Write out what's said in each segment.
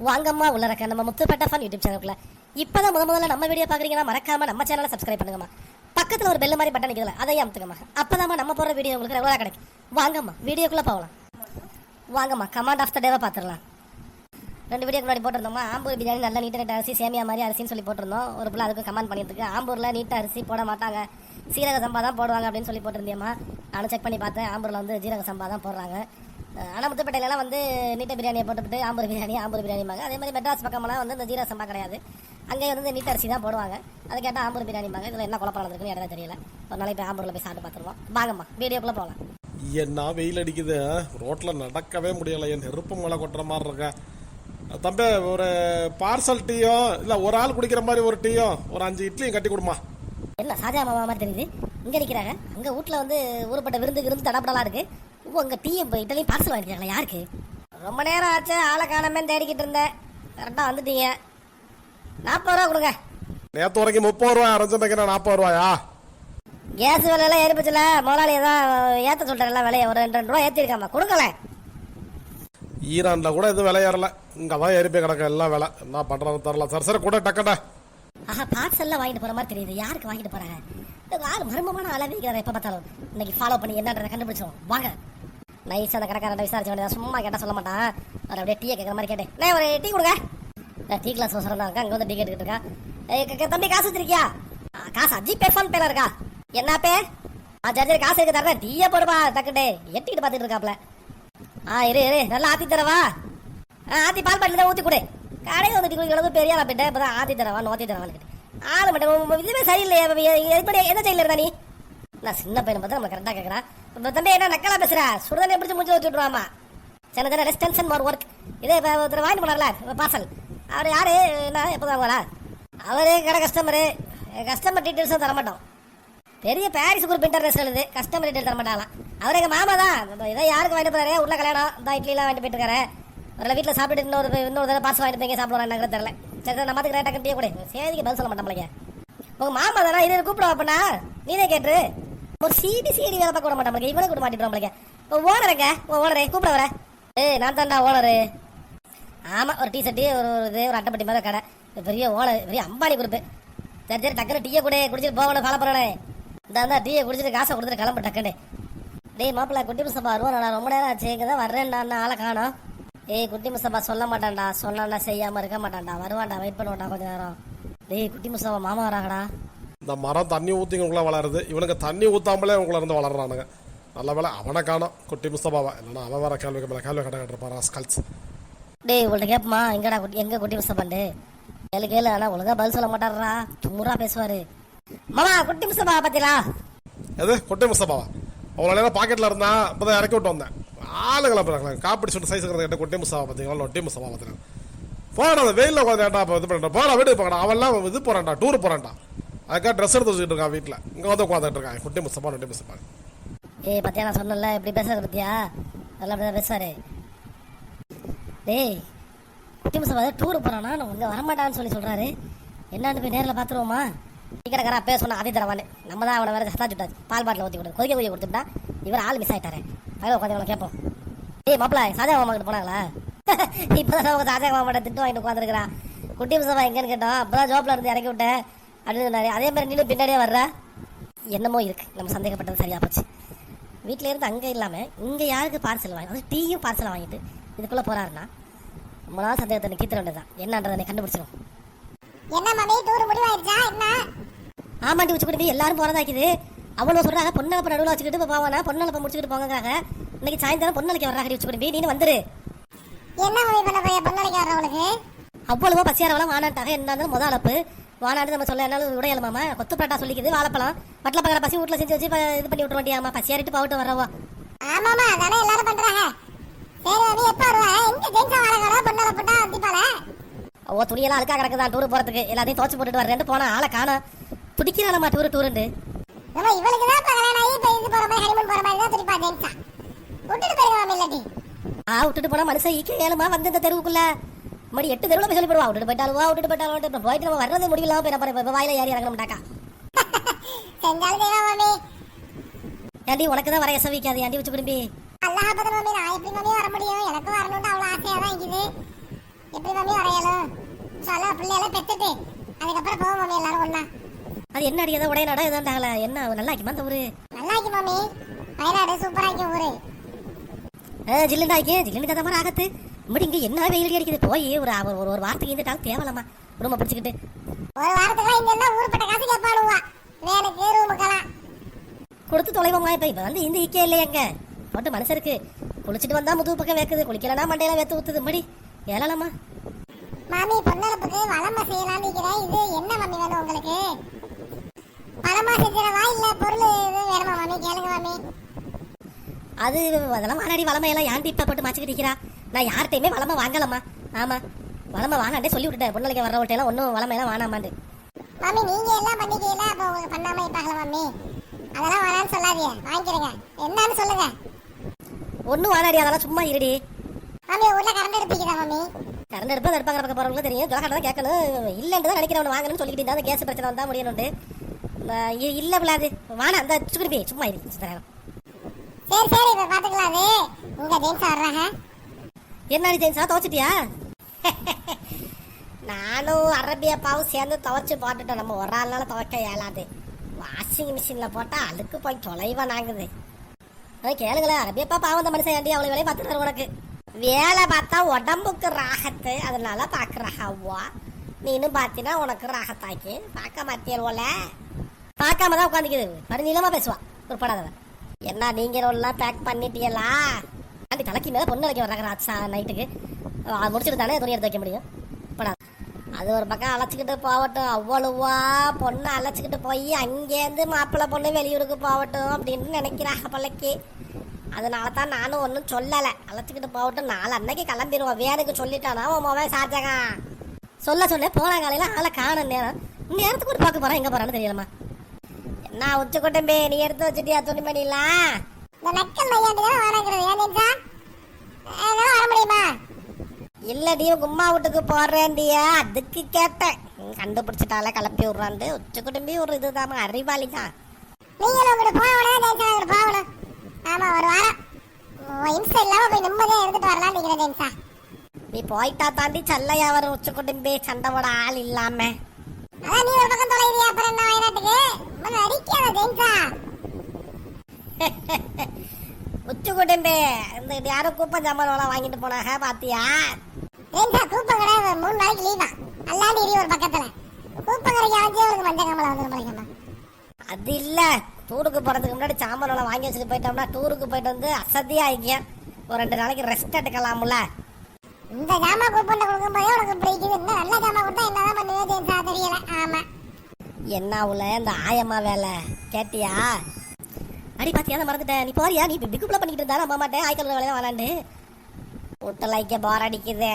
வாங்கம்மா உள்ளறக்க நம்ம Muthupettai fun YouTube சேனலுக்குள்ள இப்பதான் முதல்ல நம்ம வீடியோ பாக்குறீங்கன்னா மறக்காம நம்ம சேனலை சப்ஸ்கிரைப் பண்ணுங்கம்மா. பக்கத்துல ஒரு பெல் மாதிரி பட்டன் நிக்குதுல அதையும் அமுத்துங்கம்மா. அப்பதாம்மா நம்ம போற வீடியோ உங்களுக்கு ரெகுலரா கிடைக்கும். வாங்கம்மா வீடியோக்குள்ள போகலாம். வாங்கம்மா கமாண்ட் ஆஃப் த டேவை பாத்துடலாம். 2 வீடியோக்கு முன்னாடி போட்டிருந்தோமா, ஆம்பூர் பிரியாணி நல்ல நீட்ட அரிசி சேமியா மாதிரி அரிசின்னு சொல்லி போட்டிருந்தோம். ஒரு பிள்ளை அதுக்கு கமெண்ட் பண்ணிட்டு ஆம்பூர்ல நீட்ட அரிசி போட மாட்டாங்க, சீரக சம்பா தான் போடுவாங்க அப்படின்னு சொல்லி போட்டிருந்தேம்மா. நானும் செக் பண்ணி பார்த்தேன், ஆம்பூர்ல வந்து ஜீரக சம்பா தான் போடுறாங்க. ஆனால் முத்துப்பேட்டையிலாம் வந்து நீட்ட பிரியாணியை போட்டுவிட்டு ஆம்பூர் பிரியாணிமாங்க. அதே மாதிரி மெட்ராஸ் பக்கமெல்லாம் வந்து இந்த ஜீரக சம்பா கிடையாது, அங்கே வந்து நீட்ட அரிசி தான் போடுவாங்க. அதை கேட்டால் ஆம்பூர் பிரியாணிமாங்க. இதில் என்ன குழப்பம் நடக்குதுன்னு எனக்கு தெரியல. ஒரு நாளைக்கு போய் ஆம்பூரில் போய் சாப்பிட்டு பார்த்துருவோம். வாங்கம்மா வீடியோக்குள்ளே போகலாம். என்ன வெயில் அடிக்குது, ரோட்ல நடக்கவே முடியல, என் நெருப்பு மழை கொட்டுற மாதிரி இருக்க. தம்பி ஒரு பார்சல் டீயோ இல்ல ஒரு ஆள் குடிக்கிற மாதிரி ஒரு டீயோ ஒரு 5 இட்லியும் கட்டி கொடுமா. என்ன சாஜா மாமா மாதிரி தெரியுது, இங்கே நிற்கிறாங்க. அங்கே வீட்டில் வந்து ஊருப்பட்ட விருந்து தடப்படலாம் இருக்கு. உங்க டீயும் இட்லியும் பார்சல் வாங்கிக்கிறாங்களா? யாருக்கு? ரொம்ப நேரம் ஆச்சு, ஆளை காணமே தேடிக்கிட்டு இருந்தேன். கரெக்டாக வந்துட்டீங்க. 40 ரூபா கொடுங்க. நேற்று வரைக்கும் 30 ரூபாய் அரைஞ்சு 40 ரூபாயா? கேஸ் விலையெல்லாம் ஏறிப்போச்சுல, முதலாளி தான் ஏற்ற சொல்கிறேன் விலையை. ஒரு 2 ரூபா ஏற்றிருக்காமா, கொடுக்கல. ஈரான்ல கூட எதுவும் விலை ஏறல, இங்கதான் ஏறி போய் கிடக்க எல்லாம் விலை. என்ன பண்றது தரல. சரி கூட டக்கடா. ஆஹா, பார்சல்லாம் வாங்கிட்டு போற மாதிரி தெரியுது. யாருக்கு வாங்கிட்டு போறாங்க? ஆள் மர்மமான அளவு இருக்கிற. எப்ப பார்த்தாலும் இன்னைக்கு ஃபாலோ பண்ணி என்னன்றதை கண்டுபிடிச்சோம். வாங்க. நைஸ் அந்த கடைக்காரன் விசாரிச்சு வேண்டியதான், சும்மா கேட்டா சொல்ல மாட்டான். அவர் அப்படியே டீயை கேட்குற மாதிரி கேட்டேன். நான் ஒரு டீ கொடுங்க. டீ கிளாஸ் அவசரம் தான் இருக்கா, அங்கே வந்து டீ கேட்டுக்கிட்டு இருக்கா. தம்பி காசு வச்சிருக்கியா? காசு ஜிபே ஃபோன் பேல இருக்கா? என்ன பே? சரி காசு இருக்கு தரேன், டீயை போடுப்பா டக்குட்டு. எட்டிக்கிட்டு பார்த்துட்டு இருக்காப்ல. இரு நல்லா ஆத்தி தரவா? ஆத்தி பால் பாட்டில் தான் ஊற்றி கொடு. கடையில் வந்து டீ குடிக்கிறது பெரிய ஆளா போயிட்டேன். இப்போ தான் ஆத்தி தரவா நோத்தி தரவான்னு ஆளு மட்டும் இதுவே சரியில்லையே. எப்படி என்ன செய்யல இருந்தா நீ? நான் சின்ன பையனை பார்த்து நம்ம கரெக்டாக கேட்குறான். இப்போ தம்பி என்ன நக்கலா பேசுறா? சுடுதண்ணி எப்படி முடிச்சு வச்சு விட்டுருவாமா. சின்ன சின்ன லெஸ் டென்ஷன் மோர் ஒர்க். இதே இப்போ ஒருத்தர் வாங்கிட்டு போனார்ல பார்சல், அவர் யாரு? நான் எப்போ தாங்களா? அவரு கடை கஸ்டமர் டீட்டெயில்ஸும் தரமாட்டோம். பெரிய பாரிஸ் குரூப் இன்டர்நேஷனல் இது, கஸ்டமர் டீட்டெயில் தரமாட்டாங்களாம். அவர் எங்கள் மாமா தான். இதை யாருக்கு வாங்கிட்டு போறாரு? உள்ள கல்யாணம் இந்த இட்லிலாம் வாங்கிட்டு போயிட்டு இருக்காரு. ஒரு வீட்டில் சாப்பிட்டு இன்னொரு தடவை பார்சல் வாங்கிட்டு போய் சாப்பிடுவாங்க தெரியல. சரி நம்ம அதுக்கு ரேட்டாக டீ கூட சேதிக்கு பதில் சொல்ல மாட்டோம்லைங்க. உங்க மாமா தானே இது கூப்பிடுவா அப்படின்னா நீனே கேட்டு ஒரு சிடி வேலை பார்க்க விட மாட்டோம். இவனே கூட மாட்டிடுவோம்லைங்க. ஓனருங்க ஓனரே கூப்பிட வர. நான் தான்டா ஓனரு. ஆமா, ஒரு டீ சட்டி ஒரு அட்டைப்பட்டி மாதிரி கடை. பெரிய ஓனர், பெரிய அம்பானி குரூப். சரி டக்குனு டீயை கூட குடிச்சிட்டு போகணும். ஃபாலோ பண்ணனே. இந்த டீயை குடிச்சிட்டு காசை கொடுத்துட்டு கிளம்பு டக்குன்னு. டேய் மாப்பிள்ள, குட்டி முஸ்தபா வருவான். ரொம்ப நேரம் ஆச்சு, இங்கே தான் வர்றேன்டா, ஆளை காணோம். குட்டி முஸ்தபா சொல்ல மாட்டான்டா, சொன்னா செய்யாம இருக்க மாட்டான்டா. வருவான்டா, வெயிட் பண்ணுவான்டா கொஞ்ச நேரம். டேய் குட்டி முஸ்தபா மாமா வராங்கடா. இந்த மரம் தண்ணி ஊற்றிங்களுக்குள்ள வளருது, இவனுக்கு தண்ணி ஊத்தாமலே உங்களை இருந்து வளர்றானுங்க. நல்ல வேலை அவனை காணோம், குட்டி முஸ்தபாவா. இல்லைன்னா அவன் வர கேள்வி கடை கட்டுறப்பாரா ஸ்கல்ஸ். டேய் உங்கள்கிட்ட கேட்பமா, எங்க குட்டி முஸ்தபாண்டு கேளு. ஆனா ஒழுங்கா பதில் சொல்ல மாட்டாரா, தும்முறா பேசுவாரு. மாமா குட்டி முஸ்தபா பாத்தீங்களா? எது குட்டி முஸ்தபாவா? அவ்வளோ நேரம் பாக்கெட்ல இருந்தா இப்போதான் இறக்கி விட்டு வந்தேன். ஆளுங்களை காப்பிடி சொல்லிட்டு சைஸ் கேட்ட குட்டி முஸ்தபா பார்த்தீங்களா? ஒட்டி முஸ்தபா பார்த்தீங்க. போடா வெயிலில் உட்காந்து ஏட்டா இது பண்ணிட்டா போடா வீட்டுக்கு போகணும். அவெல்லாம் இது போறான்டா, டூர் போறான்டா. அதுக்காக ட்ரெஸ் எடுத்து வச்சுட்டு இருக்கான் வீட்டில். இங்கே வந்து உட்காந்துட்டு இருக்கான் குட்டி முஸ்தபா ஒட்டி முஸ்தபா. பத்தியா நான் சொன்னல இப்படி பேசுறது பத்தியா? அதெல்லாம் அப்படிதான் பேசுவாரு. டேய் குட்டி முஸ்தபா டூர் போறானா, இங்க வரமாட்டான்னு சொல்றாரு. என்னன்னு போய் நேரில் பார்த்துருவோமா? டிக்கெட்டுக்காரன் அப்பயே சொன்னா ஆதி தரவான்னு. நம்ம தான் அவனை வேற சத்தா சுட்டாச்சு. பால் பாட்டில் ஊற்றி கொடுத்து கொதிக்க கொடுத்துட்டா. இவர் ஆள் மிஸ் ஆயிட்டாரு. பயில உட்காந்து கேட்போம். டேய் மாப்பிள்ள, சாஜா மாமா கிட்ட போனாங்களா? இப்பதான் அவங்க சாஜா மாமா திட்டு வாங்கிட்டு உட்காந்துருக்கிறான். குட்டி முஸ்தபா எங்கன்னு கேட்டோம். அப்பதான் ஜோப்ல இருந்து இறக்கி விட்டேன் அப்படின்னு சொன்னாரு. அதே மாதிரி நீனும் பின்னாடியே வர்ற. என்னமோ இருக்கு, நம்ம சந்தேகப்பட்டது சரியா போச்சு. வீட்டில இருந்து அங்கே இல்லாம இங்க யாருக்கு பார்சல் வாங்கி டீயும் பார்சல் வாங்கிட்டு இதுக்குள்ள போறாருன்னா ரொம்ப நாள் சந்தேகத்தை கீத்த வேண்டியதான். என்னன்றதை கண்டுபிடிச்சிடும். என்ன மாமி டூர் முடிவாயிருச்சா என்ன? ஆமாண்டி வச்சு கூட எல்லாரும் போறதாக்குது. அவ்வளோ சொல்றாங்க. பொண்ணு நடுவில் வச்சுக்கிட்டு இப்போ போவானா, பொண்ணு முடிச்சுக்கிட்டு போங்காக. இன்னைக்கு சாயந்தரம் பொண்ணு வர்றாங்க வச்சு கூட நீனு வந்துரு. என்ன மாமி பண்ண போய் பொண்ணு வர்றவங்களுக்கு? அவ்வளவோ பசியாரவெல்லாம் வானாட்டாக. என்ன முதல் அளப்பு வானாட்டு நம்ம சொல்ல என்னாலும் உடையல மாமா. கொத்து பரோட்டா சொல்லிக்குது, வாழைப்பழம் வட்டல பக்கற பசி வீட்டில் செஞ்சு வச்சு இது பண்ணி விட்டு வண்டியாமா. பசியாரிட்டு போட்டு வர்றவா? ஆமாமா, அதானே எல்லாரும் பண்றாங்க. சரி நீ எப்ப வருவ? எங்க ஜெயிச்சா வாழகடா பொண்ணல போட்டா அந்திப்பால. துணியெல்லாம் அழுக்கா கிடக்குதான் டூர் போறதுக்கு. எல்லாத்தையும் துவச்சு போட்டுட்டு வரேன் போனா ஆளை காணோம். துடிக்கிறானம்மா டூருண்டு. நம்ம இவளுக்கு தான் கல்யாணம் ஆகி இப்போ இது போற மாதிரி ஹனிமூன் போற மாதிரி தான் துடிப்பா ஜெயிச்சா. விட்டுட்டு போயிருவா இல்லாட்டி. விட்டுட்டு போனா மனுஷன் ஈக்க ஏழுமா வந்து இந்த தெருவுக்குள்ள மடி 8 தெருவுல போய் சொல்லி போடுவா. விட்டுட்டு போயிட்டாலும் போயிட்டு நம்ம வர்றது முடியலாம். போய் வாயில ஏறி இறங்க மாட்டாக்கா. செஞ்சாலும் தேவா மாமி. ஏண்டி உனக்கு தான் வர எசவிக்காது ஏண்டி வச்சு குடும்பி? அல்லாஹ் பதம் மாமி, நான் எப்படி மாமி வர முடியும்? எனக்கு வரணும்னு அவ்வளோ ஆசையா தான் இருக்குது. எப்படி எப்படி மாமி வரையலும் சொல்ல பிள்ளையெல்லாம் பெத்துட்டு அதுக்கப்புறம் போவோம் மாமி எல்லாரும் ஒண்ணா. அது என்ன அடி ஏதோ உடைய நட ஏதாண்டாகல என்ன நல்லா ஆக்கிமா அந்த ஊரு? நல்லா இருக்கு மாமி, வயநாடு சூப்பரா இருக்கு ஊரு. ஜில்லுண்டா ஆக்கி ஜில்லுண்டு கதை மாதிரி ஆகத்து இப்படி இங்க என்ன வெயில் அடிக்குது போய் ஒரு ஒரு ஒரு வாரத்துக்கு இருந்துட்டாலும் தேவலாமா குடும்பம் பிடிச்சிக்கிட்டு. ஒரு வாரத்துக்கு இங்க எல்லாம் ஊருப்பட்ட காசு கேட்பானுவா வேனுக்கு ரூமுக்கெல்லாம். கொடுத்து தொலைவோமா இப்ப வந்து இந்த ஈக்கே இல்லை எங்க போட்டு மனசருக்கு குளிச்சுட்டு வந்தா முதுகு பக்கம் வேக்குது, குளிக்கலன்னா மண்டையெல்லாம் வேத்து ஊத்துது மடி ஏழலாமா. மாமி பொன்னளப்புக்கு வளமா செய்யலாம்னு இருக்கிறேன். இது என்ன மாமி வேணும் உங்களுக்கு? பழமா செஞ்சிடவா இல்ல பொருள் இது வேணுமா மாமி? கேளுங்க மாமி. அது அதெல்லாம் வானாடி வளமையெல்லாம் ஏன்டி இப்ப போட்டு மாச்சிக்கிட்டு இருக்கிறா? நான் யார்கிட்டயுமே வளமா வாங்கலம்மா. ஆமா வளமா வாங்காண்டே சொல்லி விட்டுட்டேன் பொண்ணலைக்கு வர்றவட்டையெல்லாம் ஒன்றும் வளமையெல்லாம் வானாமாண்டு. மாமி நீங்க எல்லாம் பண்ணிக்கல அப்ப உங்களுக்கு பண்ணாம இருப்பாங்களா மாமி? அதெல்லாம் வேணாம்னு சொல்லாதீங்க, வாங்கிக்கிறேங்க. என்னன்னு சொல்லுங்க. ஒன்றும் வானாடி அதெல்லாம் சும்மா இருடி. மாமி ஊர்ல கரண்ட் எடுப்பீங்களா மாமி? கரண்ட் எடுப்பா எடுப்பாங்க பக்கம் போறவங்களுக்கு தெரியும். ஜோகாட்ட தான் கேட்கணும். இல்லைன்னு தான் நினைக்கிறவன் வாங்கணும்னு சொல்லிக்கிட்டு இருந்தா கேஸ் பிரச்சனை வந்தா முடியணுண்டு. இல்ல விழாது வானா அந்த சுக்குருப்பி சும்மா இரு. சரி சரி இப்ப பாத்துக்கலாம். அது உங்க ஜெயின்ஸ் வர்றாங்க. என்னடி ஜெயின்ஸா துவச்சிட்டியா? நானும் அரபியாப்பாவும் சேர்ந்து துவைச்சு போட்டுட்டோம். நம்ம ஒரு ஆள்னால துவைக்க இயலாது. வாஷிங் மிஷின்ல போட்டா அழுக்கு போய் தொலைவா நாங்குது. கேளுங்களேன் அரபியாப்பா பாவம் அந்த மனுஷன் ஏண்டி அவ்வளவு வேலையை பார்த்துட்டு உனக்கு வேலை பார்த்தா உடம்புக்கு ராகத்து அதனால பாக்குறாவா. நீனும் பாத்தீங்கன்னா உனக்கு ராகத்தாக்கி பார்க்க மாட்டியல் போல பார்க்காம தான் உட்காந்துக்குது. மறு நீளமா பேசுவா உட்படாதவ. என்ன நீங்க எல்லாம் பேக் பண்ணிட்டீங்களா? அந்த தலைக்கு மேல பொண்ணு வைக்க வர்றாங்க ராட்சா நைட்டுக்கு முடிச்சுட்டு தானே துணி எடுத்து வைக்க முடியும். படாது அது ஒரு பக்கம் அழைச்சிக்கிட்டு போகட்டும். அவ்வளவா பொண்ணை அழைச்சிக்கிட்டு போய் அங்கேருந்து மாப்பிள்ளை பொண்ணு வெளியூருக்கு போகட்டும் அப்படின்னு நினைக்கிறாங்க பிள்ளைக்கு. அதனால தான் நானும் ஒன்றும் சொல்லலை. அழைச்சிக்கிட்டு போகட்டும், நாலு அன்னைக்கு கிளம்பிடுவோம். வேனுக்கு சொல்லிட்டானா உன் மொபைல் சார்ஜாங்க சொல்ல சொன்னேன். போன காலையில் ஆளை காணும். நேரத்துக்கு ஒரு பார்க்க போகிறேன், எங்கே போகிறான்னு தெரியலம்மா. என்ன உச்சக்கொட்டம்பே நீ எடுத்து வச்சுட்டியா துணிமணிலாம்? இந்த நக்கல் மையாண்டி தான் வாங்குறது. ஏன் ஜெயின்ஸா அதெல்லாம் வர முடியுமா? இல்லடி உம்மா வீட்டுக்கு போறேன்டியா அதுக்கு கேட்டேன். கண்டுபிடிச்சிட்டால கிளப்பி விடுறான்ட்டு. உச்சக்குடும்பி ஒரு இதுதான் அறிவாளி தான். நீங்களும் உங்கள்கிட்ட போகணும் ஜெயின்ஸா போகணும். ஆமா ஒரு வாரம் இம்சை இல்லாம போய் நிம்மதியா இருந்துட்டு வரலாம் நினைக்கிறேன் ஜெயின்ஸா. நீ போயிட்டா தாண்டி சல்லையா வரும் உச்சக்குடும்பி சண்டை போட ஆள் இல்லாம. அதான் நீ ஒரு பக்கம் தொலைவியா அப்புறம் என்ன வயநாட்டுக்கு அடிக்காத ஜெயின்ஸா. உச்சக்குடும்பி இந்த யாரும் கூப்பன் சாமான் வாங்கிட்டு போனாங்க பாத்தியா? ஜெயின்ஸா கூப்பம் கடை 3 நாளைக்கு லீவா அல்லாண்டி இரி ஒரு பக்கத்துல கூப்பம் கடைக்கு அஞ்சே ஒரு மஞ்சள் கம்பளம் வந்துடும் போலீங்கம்மா. அது இல்ல டூருக்கு போறதுக்கு முன்னாடி சாமான் வாங்கி வச்சுட்டு போயிட்டோம்னா டூருக்கு போயிட்டு வந்து அசதியா ஆகிய ஒரு 2 நாளைக்கு ரெஸ்ட் எடுக்கலாம்ல. இந்த ஜாமா கூப்பன் கொடுக்கும் போதே உனக்கு பிடிக்குது. இன்னும் நல்ல ஜாமா கொடுத்தா என்னதான் பண்ணுவே ஜெயின்ஸா தெரியல. ஆமா என்ன உள்ள இந்த ஆயம்மா வேலை கேட்டியா? அடி பாத்தியா மறந்துட்டேன். நீ போறியா? நீ பிக்குப்புல பண்ணிட்டு இருந்தா அம்மா மாட்டேன் ஆய்க்கல் வேலையா வராண்டு விட்டலாய்க்க போர் அடிக்குது.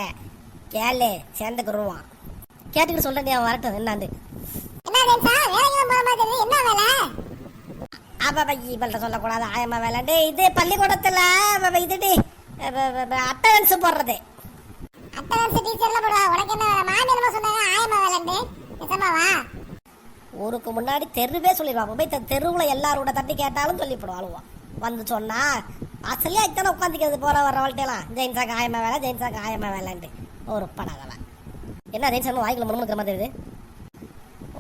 கேளு சேர்ந்துக்குருவான். கேட்டுக்கிட்டு சொல்றேன் அவன் வரட்டும் என்னாண்டு. என்ன ஜெயின்ஸா வேலைக்கு போற மாதிரி என்ன வேலை? அப்ப இவள்கிட்ட சொல்லக்கூடாது ஆயம்மா வேலைண்டு. இது பள்ளிக்கூடத்துல இதுடி அட்டனன்ஸ் போடுறது. அட்டனன்ஸ் டீச்சர்ல போடுவா. உனக்கு என்ன வேலை? மாமி என்னமோ சொன்னாங்க ஆயம்மா வேலைண்டு. நிஜமாவா? ஊருக்கு முன்னாடி தெருவே சொல்லிடுவாங்க. போய் தெருவுல எல்லாரோட தட்டி கேட்டாலும் சொல்லி போடுவாளுவான். வந்து சொன்னா அசலியா இத்தனை உட்காந்துக்கிறது போற வர வாழ்க்கையெல்லாம் ஜெயின்ஸா காயமா வேலை ஜெயின்ஸா காயமா வேலைன்ட்டு ஒரு படாதவன். என்ன ஜெயின்ஸா வாய்க்குள்ள முறுமுறுக்கிற மாதிரி இருக்குது?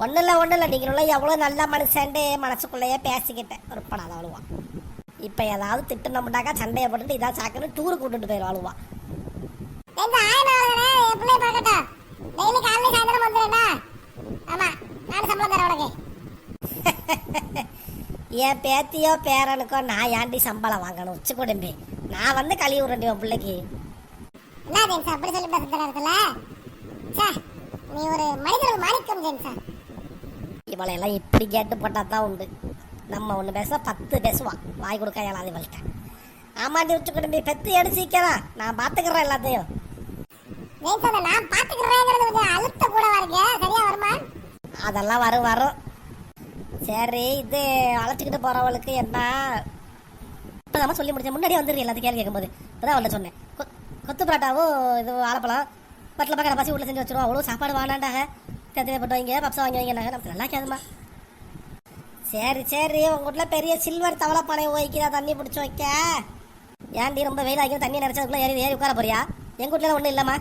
ஒன்றும் இல்லை நீங்களும் எவ்வளோ நல்ல மனுஷன்ட்டு மனசுக்குள்ளேயே பேசிக்கிட்டேன். ஒரு படாதவளுவான். இப்போ ஏதாவது திட்டணும்னாக்கா சண்டையை போட்டுட்டு இதான் சாக்குன்னு டூருக்கு விட்டுட்டு போயிடுவாளுவான். என் பேத்தியோ பேரனுக்கோ நான் ஏண்டி சம்பளம் வாங்கணும்? உச்சி குடும்பி நான் வந்து கழுவி விடுறேன் உன் பிள்ளைக்கு. இவளை எல்லாம் இப்படி கேட்டு போட்டா தான் உண்டு. நம்ம ஒண்ணு பேச 10 பேசுவான். வாய் கொடுக்க இயலாது இவள்கிட்ட. ஆமாண்டி உச்சி குடும்பி பெத்து எடுத்து சீக்கிரம் நான் பாத்துக்கிறேன் எல்லாத்தையும். அதெல்லாம் வரும். சரி இது அழைச்சிக்கிட்டு போறவளுக்கு என்ன இப்பதான் சொல்லி முடிச்சேன். முன்னாடியே வந்துடுறீங்க எல்லாத்தையும் கேள்வி கேட்கும்போது இப்பதான் அவள்கிட்ட சொன்னேன். கொத்து பரோட்டாவும் இது வாழைப்பழம் பட்டில் பக்கம் பசி வீட்டில் செஞ்சு வச்சிருவோம். அவ்வளோ சாப்பாடு வாண்டாண்டாக தேவைப்பட்டு வைங்க பப்ஸா வாங்கி வைங்க நமக்கு நல்லா கேதுமா. சரி உங்க வீட்டில் பெரிய சில்வர் தவளை பானை வைக்கிறா தண்ணி பிடிச்சி வைக்க. ஏன்டி ரொம்ப வெயில் ஆகியும் தண்ணி நினைச்சதுக்குள்ள ஏறி உட்கார போறியா? எங்க வீட்டுல ஒன்றும் இல்லைம்மா.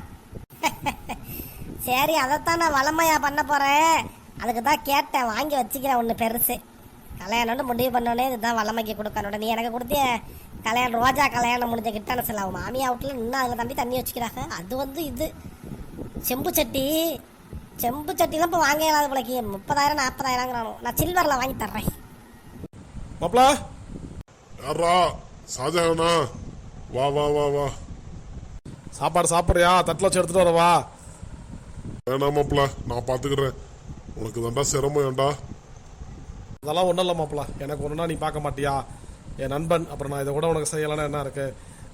சரி அதைத்தான் நான் வளமையா பண்ண போறேன். அதுக்கு தான் கேட்டேன், வாங்கி வச்சுக்கிறேன் ஒன்று பெருசு. கல்யாணம்னு முடிவு பண்ணோடனே இதுதான் வளமைக்கு கொடுக்கணும். நீ எனக்கு கொடுத்திய கல்யாணம் ரோஜா கல்யாணம் முடிஞ்ச கிட்டான செல்ல மாமியா வீட்டில் இன்னும் அதில் தண்ணி வச்சுக்கிறாங்க. அது வந்து இது செம்பு சட்டி சட்டிலாம் இப்போ வாங்க இல்லாத பிள்ளைக்கு 30,000 40,000 நான் சில்வரில் வாங்கி தர்றேன். மாப்பிள யாரா ஷாஜஹானா? வா வா வா வா. சாப்பாடு சாப்பிட்றியா? தட்டில் வச்சு எடுத்துட்டு வரவா? வேணாம் மாப்பிள, நான் பாத்துக்கிறேன். உனக்கு தாண்டா சிரமம் ஏன்டா? அதெல்லாம் ஒன்றும் இல்லை மாப்பிள, எனக்கு ஒன்றுனா நீ பார்க்க மாட்டியா? என் நண்பன், அப்புறம் நான் இதை கூட உனக்கு செய்யலைன்னா என்ன இருக்கு?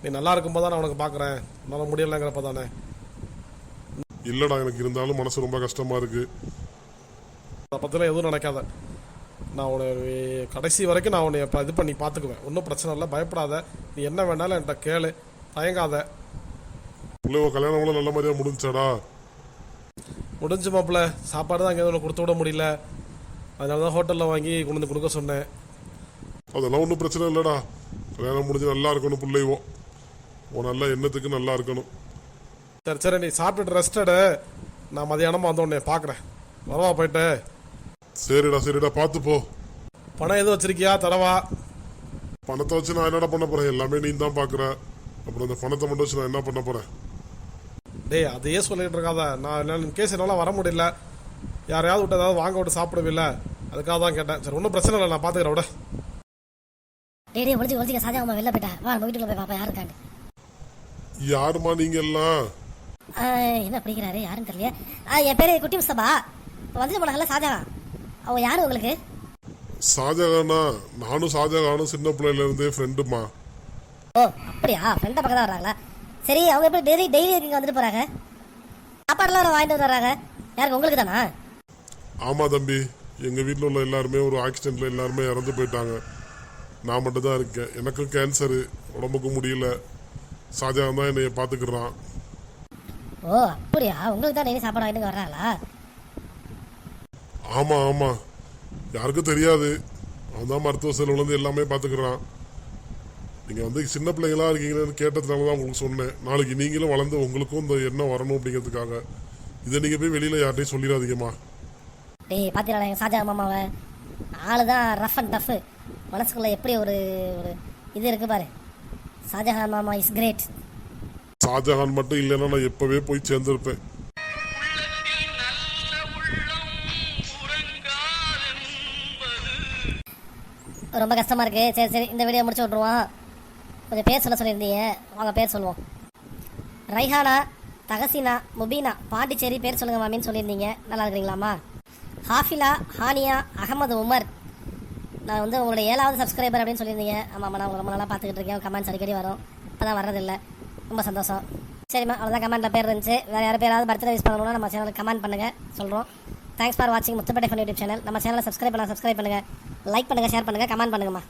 நீ நல்லா இருக்கும்போது தான் நான் உனக்கு பார்க்குறேன், என்னால் முடியலைங்கிறப்ப தானே. இல்லடா, எனக்கு இருந்தாலும் மனசு ரொம்ப கஷ்டமா இருக்கு. அதை பற்றிலாம் எதுவும் நினைக்காத. நான் உன்னை கடைசி வரைக்கும் நான் உன்னை இது பண்ணி பார்த்துக்குவேன். ஒன்றும் பிரச்சனை இல்லை, பயப்படாத. நீ என்ன வேணாலும் என்கிட்ட கேளு, தயங்காத. பிள்ளைவ கல்யாணம் நல்ல மாதிரியா முடிஞ்சாடா? முடிஞ்சு மாப்பிள்ள, சாப்பாடு தான் அங்கே கொடுத்து விட முடியல, அதனால தான் ஹோட்டலில் வாங்கி கொண்டு வந்து கொடுக்க சொன்னேன். அதெல்லாம் ஒன்றும் பிரச்சனை இல்லைடா. கல்யாணம் முடிஞ்சு நல்லா இருக்கணும் பிள்ளைவோ. உன் நல்ல எண்ணத்துக்கு நல்லா இருக்கணும். சரி சரி, நீ சாப்பிட்டுட்டு ரெஸ்ட் எடு. நான் மதியானமாக வந்தோடனே பார்க்குறேன். வரவா போயிட்டு? சரிடா சரிடா, பார்த்து போ. பணம் எதுவும் வச்சிருக்கியா? தரவா? பணத்தை வச்சு நான் என்னடா பண்ண போறேன்? எல்லாமே நீ தான் பார்க்குற. அப்புறம் இந்த பணத்தை மட்டும் வச்சு நான் என்ன பண்ண போறேன்? டேய், அதையே சொல்லிட்டு இருக்காத. நான் கேஸ் என்னால் வர முடியல, யாரையாவது விட்டு ஏதாவது வாங்க விட்டு சாப்பிடவில்லை, அதுக்காக தான் கேட்டேன். சரி, ஒன்றும் பிரச்சனை இல்லை, நான் பார்த்துக்கிறேன் விட. டேய் ஒழிச்சிக்க சாஜா அம்மா வெளில போயிட்டா. வா நம்ம வீட்டுக்குள்ள போய் பாப்பா யாரு இருக்காங்க. யாருமா நீங்க எல்லாம்? என்ன பிடிக்கிறாரு யாருன்னு தெரியல. என் பேரு குட்டி முஸ்தபா. வந்துட்டு போனாங்கல்ல ஷாஜகான், அவன் யாரு உங்களுக்கு? ஷாஜகானா? நானும் ஷாஜகானும் சின்ன பிள்ளையில இருந்தே ஃப்ரெண்டுமா. ஓ அப்படியா, ஃப்ரெண்டை பக்கம் தான் வர்றாங்களா? சரி, அவங்க எப்படி டெய்லி இங்கே வந்துட்டு போறாங்க? சாப்பாடுலாம் வாங்கிட்டு வர்றாங்க. யாருக்கு, உங்களுக்கு தானா? ஆமா தம்பி, எங்க வீட்டில் உள்ள எல்லாருமே ஒரு ஆக்சிடென்ட்ல எல்லாருமே இறந்து போயிட்டாங்க. நான் மட்டும் தான் இருக்கேன். எனக்கும் கேன்சரு, உடம்புக்கு முடியல. ஷாஜகான் தான் என்னைய பாத்துக்கிறான். ஓ அப்படியா, உங்களுக்கு தான் டெய்லி சாப்பாடு வாங்கிட்டு வர்றாங்களா? ஆமா ஆமா, யாருக்கும் தெரியாது. அவன் தான் மருத்துவ செலவுலேருந்து எல்லாமே பாத்துக்கிறான். நீங்க வந்து சின்ன பிள்ளைங்களா இருக்கீங்கன்னு கேட்டதுனால தான் உங்களுக்கு சொன்னேன். நாளைக்கு நீங்களும் வளர்ந்து உங்களுக்கும் இந்த எண்ணம் வரணும் அப்படிங்கிறதுக்காக. இதை நீங்க போய் வெளியில யார்ட்டையும் சொல்லிடாதீங்கம்மா. டேய் பாத்தீங்களா எங்க ஷாஜகான் மாமாவை? ஆளு தான் ரஃப் அண்ட் டஃப். மனசுக்குள்ள எப்படி ஒரு இது இருக்கு பாரு. ஷாஜகான் மாமா இஸ் கிரேட். ஷாஜகான் மட்டும் இல்லைன்னா நான் எப்பவே போய் சேர்ந்திருப்பேன். ரொம்ப கஷ்டமா இருக்கு. சரி சரி, இந்த வீடியோ முடிச்சு விட்ருவோம். கொஞ்சம் பேர் சொல்லியிருந்தீங்க, வாங்க பேர் சொல்லுவோம். ரைஹானா, தகசினா, முபீனா, பாண்டிச்சேரி பேர் சொல்லுங்க மாமின்னு சொல்லியிருந்தீங்க. நல்லா இருக்கிறீங்களாம்மா? ஹாஃபிலா, ஹானியா, அகமது உமர். நான் வந்து உங்களோட 7வது சப்ஸ்கிரைபர் அப்படின்னு சொல்லியிருந்தீங்க. ஆமாம்மா, நான் ரொம்ப நல்லா பார்த்துக்கிட்டு இருக்கேன். கமெண்ட்ஸ் அடிக்கடி வரும், இப்போ தான் வர்றதில்லை. ரொம்ப சந்தோஷம். சரிம்மா, அவ்வளோதான் கமெண்ட்டில் பேர் இருந்துச்சு. வேறு யாரும் பேராவது பர்த்டே விஷ் பண்ணணும்னா நம்ம சேனலுக்கு கமெண்ட் பண்ணுங்கள், சொல்கிறோம். தேங்க்ஸ் ஃபார் வாட்சிங் முத்துப்பேட்டை ஃபன் யூடியூப் சேனல். நம்ம சேனலை சப்ஸ்கிரைப் பண்ணுங்கள், லைக் பண்ணுங்கள், ஷேர் பண்ணுங்கள், கமெண்ட் பண்ணுங்கம்மா.